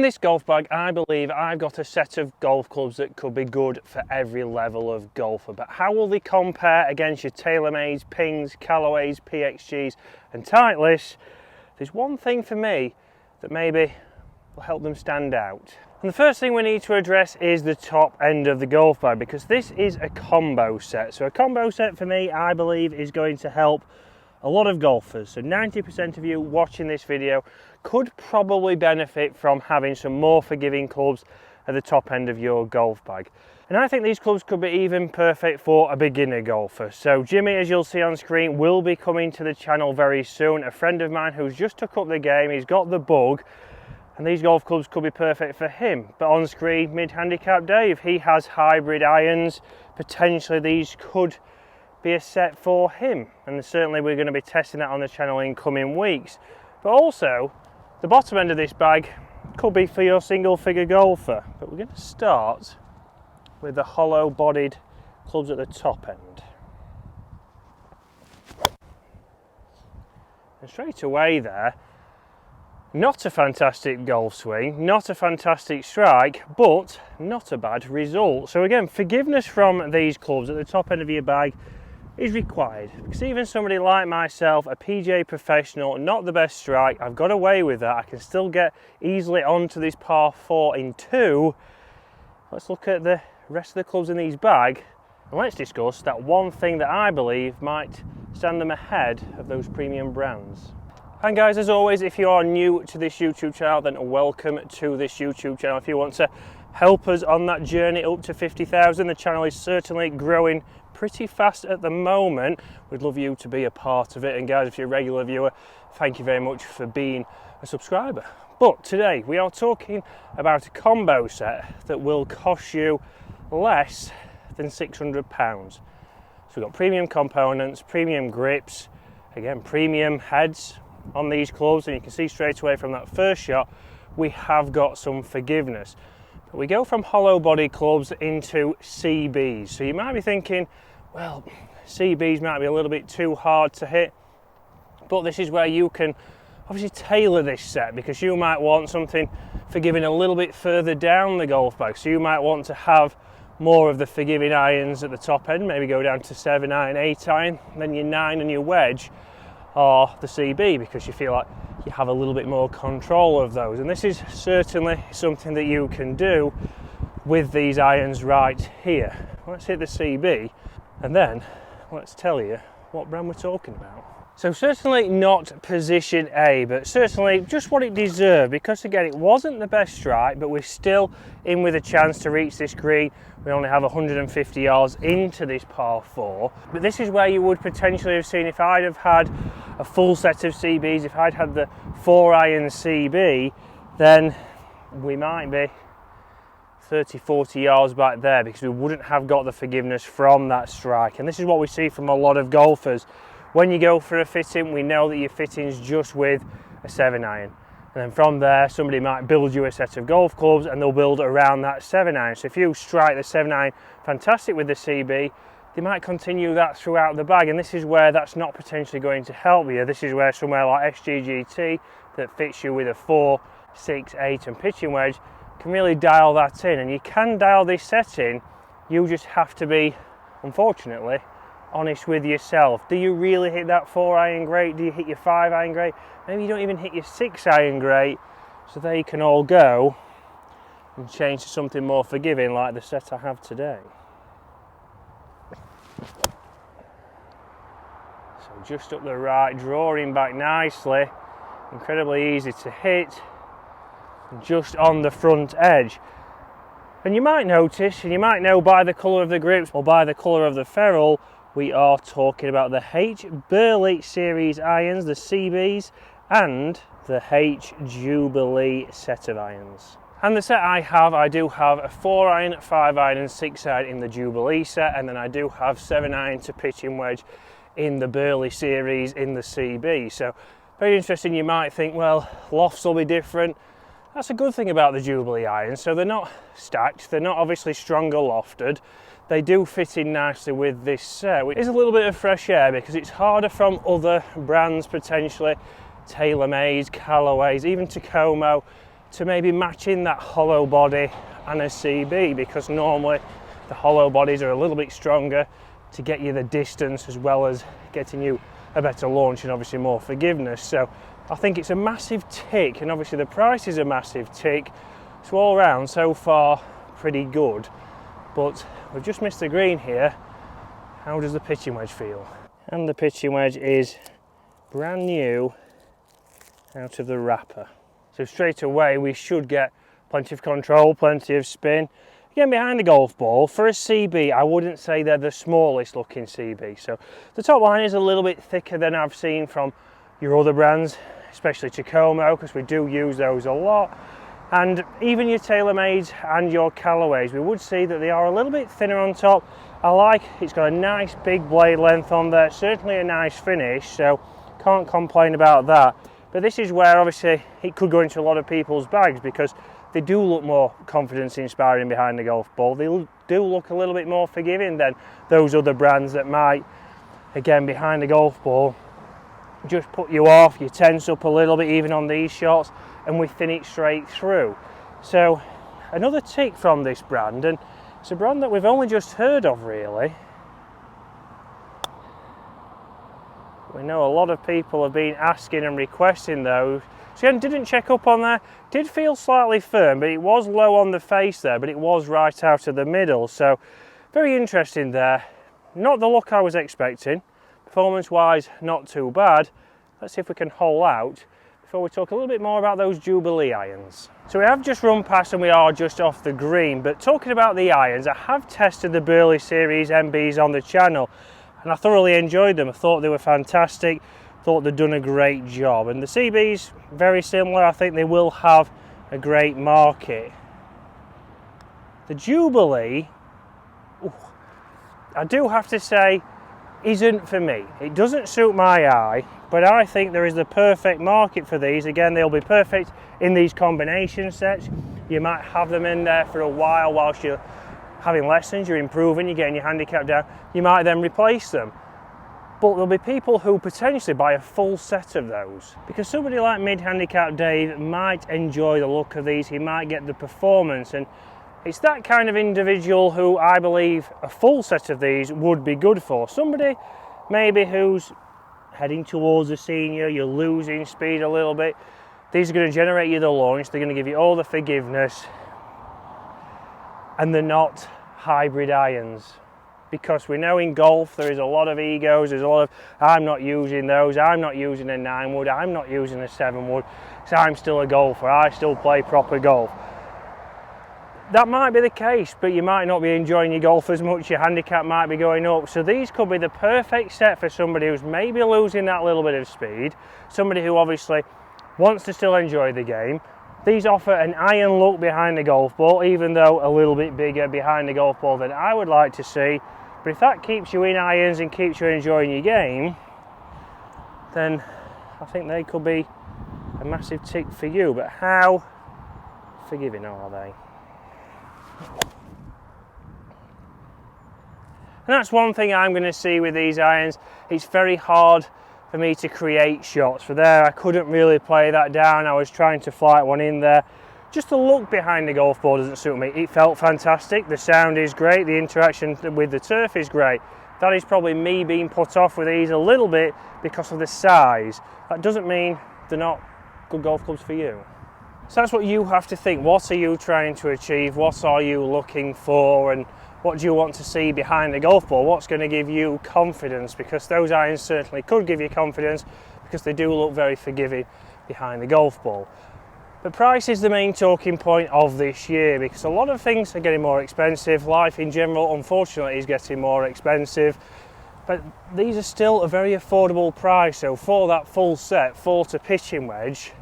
this golf bag, I believe I've got a set of golf clubs that could be good for every level of golfer. But how will they compare against your TaylorMades, Pings, Callaways, PXGs and Titleist? There's one thing for me that maybe will help them stand out. And the first thing we need to address is the top end of the golf bag, because this is a combo set. So a combo set for me, I believe, is going to help a lot of golfers. So 90% of you watching this video could probably benefit from having some more forgiving clubs at the top end of your golf bag. And I think these clubs could be even perfect for a beginner golfer. So Jimmy, as you'll see on screen, will be coming to the channel very soon. A friend of mine who's just took up the game, he's got the bug, and these golf clubs could be perfect for him. But on screen, mid-handicap Dave, he has hybrid irons. Potentially these could be a set for him, and certainly we're going to be testing that on the channel in coming weeks. But also, the bottom end of this bag could be for your single figure golfer. But we're going to start with the hollow bodied clubs at the top end. And straight away there, not a fantastic golf swing, not a fantastic strike, but not a bad result. So again, forgiveness from these clubs at the top end of your bag is required, because even somebody like myself, a PGA professional, not the best strike, I've got away with that. I can still get easily onto this par 4 in 2. Let's look at the rest of the clubs in these bag, and let's discuss that one thing that I believe might stand them ahead of those premium brands. And guys, as always, if you are new to this YouTube channel, then welcome to this YouTube channel. If you want to help us on that journey up to 50,000, the channel is certainly growing pretty fast at the moment. We'd love you to be a part of it. And guys, if you're a regular viewer, thank you very much for being a subscriber. But today we are talking about a combo set that will cost you less than £600. So we've got premium components, premium grips, again premium heads on these clubs, and you can see straight away from that first shot we have got some forgiveness. But we go from hollow body clubs into CBs. So you might be thinking, well, CBs might be a little bit too hard to hit, but this is where you can obviously tailor this set, because you might want something forgiving a little bit further down the golf bag. So you might want to have more of the forgiving irons at the top end, maybe go down to 7 iron, 8 iron, then your 9 and your wedge are the CB, because you feel like you have a little bit more control of those. And this is certainly something that you can do with these irons right here. Let's hit the CB and then let's tell you what brand we're talking about. So certainly not position A, but certainly just what it deserved, because again, it wasn't the best strike, but we're still in with a chance to reach this green. We only have 150 yards into this par 4, but this is where you would potentially have seen, if I'd have had a full set of CBs, if I'd had the 4 iron CB, then we might be 30-40 yards back there, because we wouldn't have got the forgiveness from that strike. And this is what we see from a lot of golfers. When you go for a fitting, we know that your fitting's just with a 7 iron. And then from there, somebody might build you a set of golf clubs and they'll build around that 7 iron. So if you strike the 7 iron fantastic with the CB, they might continue that throughout the bag. And this is where that's not potentially going to help you. This is where somewhere like SGGT that fits you with a 4, 6, 8 and pitching wedge can really dial that in. And you can dial this set in, you just have to be, unfortunately, honest with yourself. Do you really hit that 4 iron great? Do you hit your 5 iron great? Maybe you don't even hit your 6 iron great. So they can all go and change to something more forgiving, like the set I have today. So just up the right, drawing back nicely, incredibly easy to hit, just on the front edge. And you might notice, and you might know by the colour of the grips or by the colour of the ferrule, we are talking about the Haitch Burley Series irons, the CBs, and the Haitch Jubilee set of irons. And the set I do have a 4 iron, 5 iron and 6 iron in the Jubilee set, and then I do have 7 iron to pitching wedge in the Burley Series in the CB. So very interesting. You might think, well, lofts will be different. That's a good thing about the Jubilee irons. So they're not stacked, they're not obviously stronger lofted. They do fit in nicely with this set, which is a little bit of fresh air, because it's harder from other brands potentially, TaylorMade, Callaways, even Tacoma, to maybe match in that hollow body and a CB, because normally the hollow bodies are a little bit stronger to get you the distance as well as getting you a better launch and obviously more forgiveness. So I think it's a massive tick, and obviously the price is a massive tick. So all round so far pretty good, but we've just missed the green here. How does the pitching wedge feel? And the pitching wedge is brand new out of the wrapper. So straight away we should get plenty of control, plenty of spin. Again, behind the golf ball, for a CB, I wouldn't say they're the smallest looking CB. So the top line is a little bit thicker than I've seen from your other brands, especially Tacoma, because we do use those a lot. And even your TaylorMades and your Callaways, we would see that they are a little bit thinner on top. I like it's got a nice big blade length on there, certainly a nice finish, so can't complain about that. But this is where obviously it could go into a lot of people's bags, because they do look more confidence inspiring behind the golf ball. They do look a little bit more forgiving than those other brands that might, again, behind the golf ball, just put you off, you tense up a little bit even on these shots, and we thin it straight through. So another tick from this brand, and it's a brand that we've only just heard of really. We know a lot of people have been asking and requesting those. So again, didn't check up on there, did feel slightly firm, but it was low on the face there, but it was right out of the middle. So very interesting there. Not the look I was expecting. Performance wise, not too bad. Let's see if we can hole out before we talk a little bit more about those Jubilee irons. So we have just run past and we are just off the green, but talking about the irons, I have tested the Burley Series MBs on the channel and I thoroughly enjoyed them. I thought they were fantastic, thought they'd done a great job, and the CBs, very similar. I think they will have a great market. The Jubilee, I do have to say, isn't for me. It doesn't suit my eye, but I think there is the perfect market for these. Again, they'll be perfect in these combination sets. You might have them in there for a while whilst you're having lessons, you're improving, you're getting your handicap down. You might then replace them. But there'll be people who potentially buy a full set of those, because somebody like mid-handicap Dave might enjoy the look of these, he might get the performance, and it's that kind of individual who I believe a full set of these would be good for. Somebody maybe who's heading towards a senior, you're losing speed a little bit. These are going to generate you the launch, they're going to give you all the forgiveness, and they're not hybrid irons. Because we know in golf there is a lot of egos, there's a lot of, I'm not using those, I'm not using a 9 wood, I'm not using a 7 wood, so I'm still a golfer, I still play proper golf. That might be the case, but you might not be enjoying your golf as much, your handicap might be going up. So these could be the perfect set for somebody who's maybe losing that little bit of speed, somebody who obviously wants to still enjoy the game. These offer an iron look behind the golf ball, even though a little bit bigger behind the golf ball than I would like to see. But if that keeps you in irons and keeps you enjoying your game, then I think they could be a massive tick for you. But how forgiving are they? And that's one thing I'm going to see with these irons. It's very hard for me to create shots. For there, I couldn't really play that down. I was trying to flight one in there. Just the look behind the golf ball doesn't suit me. It felt fantastic, the sound is great, the interaction with the turf is great. That is probably me being put off with these a little bit because of the size. That doesn't mean they're not good golf clubs for you. So that's what you have to think. What are you trying to achieve? What are you looking for? And what do you want to see behind the golf ball? What's going to give you confidence? Because those irons certainly could give you confidence, because they do look very forgiving behind the golf ball. But price is the main talking point of this year, because a lot of things are getting more expensive. Life in general, unfortunately, is getting more expensive. But these are still a very affordable price. So for that full set, 40 pitching wedge,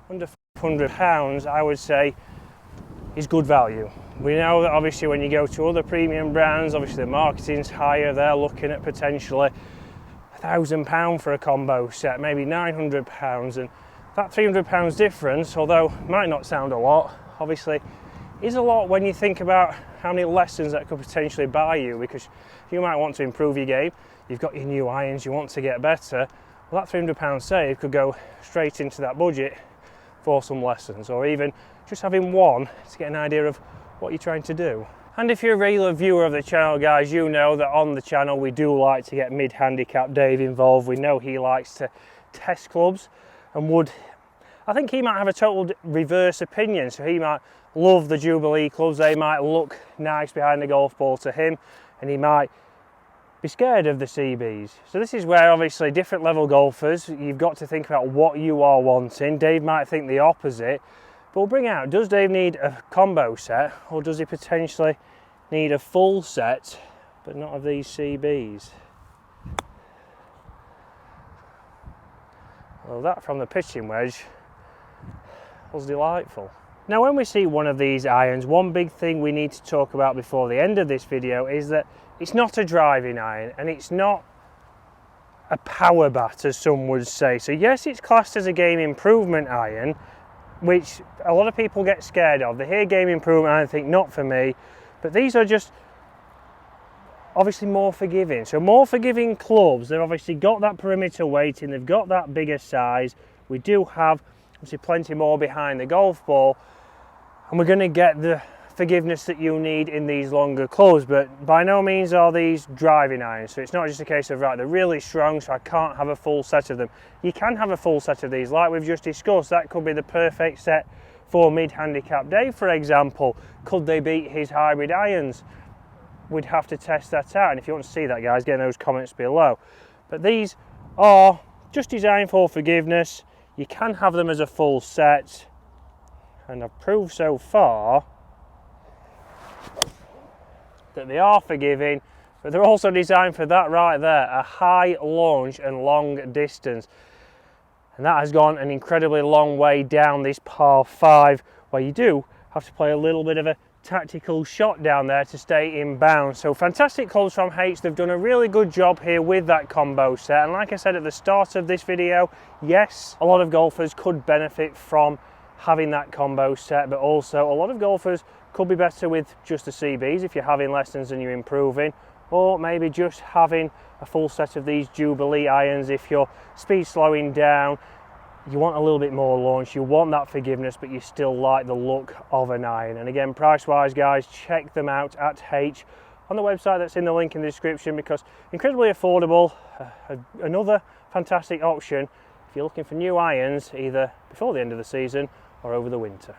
under £500, I would say, is good value. We know that obviously when you go to other premium brands, obviously the marketing's higher. They're looking at potentially £1,000 for a combo set, maybe £900, and that £300 difference, although might not sound a lot, obviously is a lot when you think about how many lessons that could potentially buy you, because you might want to improve your game, you've got your new irons, you want to get better, well, that £300 save could go straight into that budget for some lessons, or even just having one to get an idea of what you're trying to do. And if you're a regular viewer of the channel, guys, you know that on the channel we do like to get mid-handicap Dave involved. We know he likes to test clubs, and I think he might have a total reverse opinion. So he might love the Jubilee clubs, they might look nice behind the golf ball to him, and he might be scared of the CBs. So this is where obviously different level golfers, you've got to think about what you are wanting. Dave might think the opposite, but we'll bring out, does Dave need a combo set, or does he potentially need a full set, but not of these CBs? Well, that from the pitching wedge was delightful. Now when we see one of these irons, one big thing we need to talk about before the end of this video is that it's not a driving iron, and it's not a power bat as some would say. So yes, it's classed as a game improvement iron, which a lot of people get scared of. They hear game improvement iron and think not for me, but these are just obviously more forgiving. So more forgiving clubs, they've obviously got that perimeter weighting, they've got that bigger size. We do have obviously plenty more behind the golf ball, and we're going to get the forgiveness that you need in these longer clubs, but by no means are these driving irons. So it's not just a case of, right, they're really strong so I can't have a full set of them. You can have a full set of these, like we've just discussed. That could be the perfect set for mid-handicap Dave, for example. Could they beat his hybrid irons? We'd have to test that out, and if you want to see that, guys, get in those comments below. But these are just designed for forgiveness. You can have them as a full set, and I've proved so far that they are forgiving, but they're also designed for that right there, a high launch and long distance. And that has gone an incredibly long way down this par 5, where you do have to play a little bit of a tactical shot down there to stay in bounds. So fantastic clubs from Haitch. They've done a really good job here with that combo set, and like I said at the start of this video, yes, a lot of golfers could benefit from having that combo set, but also a lot of golfers could be better with just the CBs if you're having lessons and you're improving, or maybe just having a full set of these Jubilee irons if your speed's slowing down, you want a little bit more launch, you want that forgiveness, but you still like the look of an iron. And again, price wise, guys, check them out at Haitch on the website that's in the link in the description, because incredibly affordable, another fantastic option if you're looking for new irons either before the end of the season or over the winter.